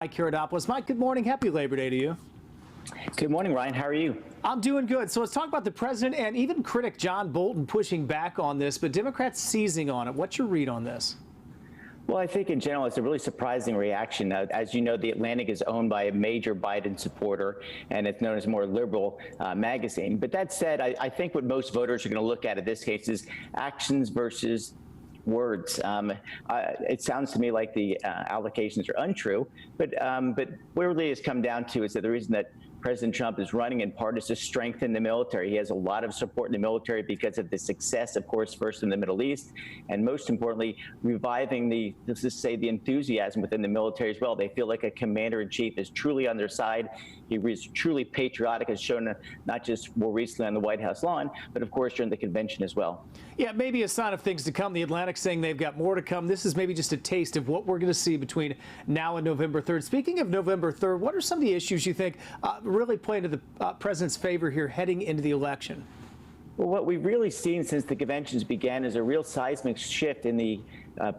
Mike Haridopolos. Mike, good morning. Happy Labor Day to you. Good morning, Ryan. How are you? I'm doing good. So let's talk about the president and even critic John Bolton pushing back on this, but Democrats seizing on it. What's your read on this? Well, I think in general, it's a really surprising reaction. As you know, The Atlantic is owned by a major Biden supporter, and it's known as a more liberal magazine. But that said, I think what most voters are going to look at in this case is actions versus words. It sounds to me like the allocations are untrue, but what it really has come down to is that the reason that President Trump is running in part is to strengthen the military. He has a lot of support in the military because of the success, of course, first in the Middle East, and most importantly, reviving let's just say, the enthusiasm within the military as well. They feel like a commander-in-chief is truly on their side. He is truly patriotic, as shown not just more recently on the White House lawn, but of course during the convention as well. Yeah, maybe a sign of things to come. The Atlantic saying they've got more to come. This is maybe just a taste of what we're going to see between now and November 3rd. Speaking of November 3rd, what are some of the issues you think really play into the president's favor here heading into the election? Well, what we've really seen since the conventions began is a real seismic shift in the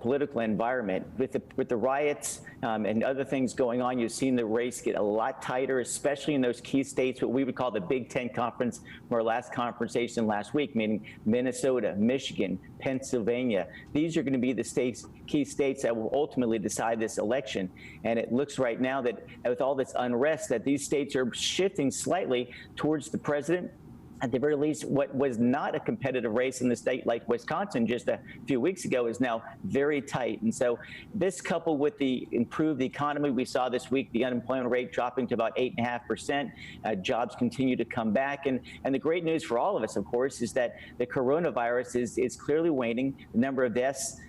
political environment. With the riots and other things going on, you've seen the race get a lot tighter, especially in those key states, what we would call the Big Ten Conference, from our last conversation last week, meaning Minnesota, Michigan, Pennsylvania. These are going to be the key states that will ultimately decide this election. And it looks right now that with all this unrest, that these states are shifting slightly towards the president. At the very least, what was not a competitive race in the state like Wisconsin just a few weeks ago is now very tight. And so this, coupled with the improved economy we saw this week, the unemployment rate dropping to about 8.5%, jobs continue to come back. And the great news for all of us, of course, is that the coronavirus is clearly waning. The number of deaths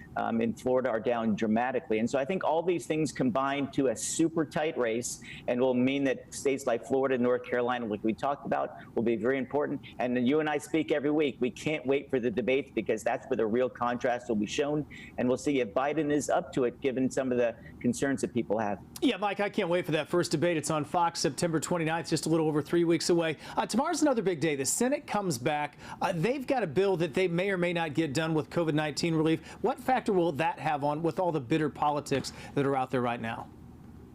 in Florida are down dramatically. And so I think all these things combine to a super tight race and will mean that states like Florida and North Carolina, like we talked about, will be very important. And you and I speak every week. We can't wait for the debates because that's where the real contrast will be shown. And we'll see if Biden is up to it, given some of the concerns that people have. Yeah, Mike, I can't wait for that first debate. It's on Fox September 29th, just a little over 3 weeks away. Tomorrow's another big day. The Senate comes back. They've got a bill that they may or may not get done with COVID-19 relief. What factor will that have on with all the bitter politics that are out there right now?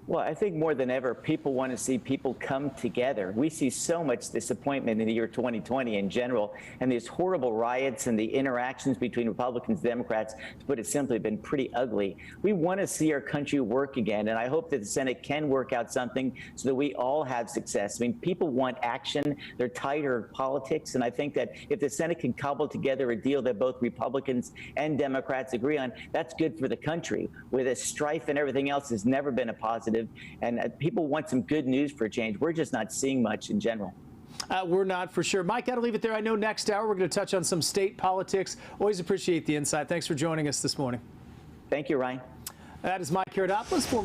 Well, I think more than ever, people want to see people come together. We see so much disappointment in the year 2020 in general, and these horrible riots and the interactions between Republicans and Democrats, to put it simply, have been pretty ugly. We want to see our country work again, and I hope that the Senate can work out something so that we all have success. I mean, people want action. They're tired of politics, and I think that if the Senate can cobble together a deal that both Republicans and Democrats agree on, that's good for the country. With the strife and everything else, has never been a positive. And people want some good news for a change. We're just not seeing much in general. We're not, for sure. Mike, got to leave it there. I know next hour we're going to touch on some state politics. Always appreciate the insight. Thanks for joining us this morning. Thank you, Ryan. That is Mike Haridopolos, former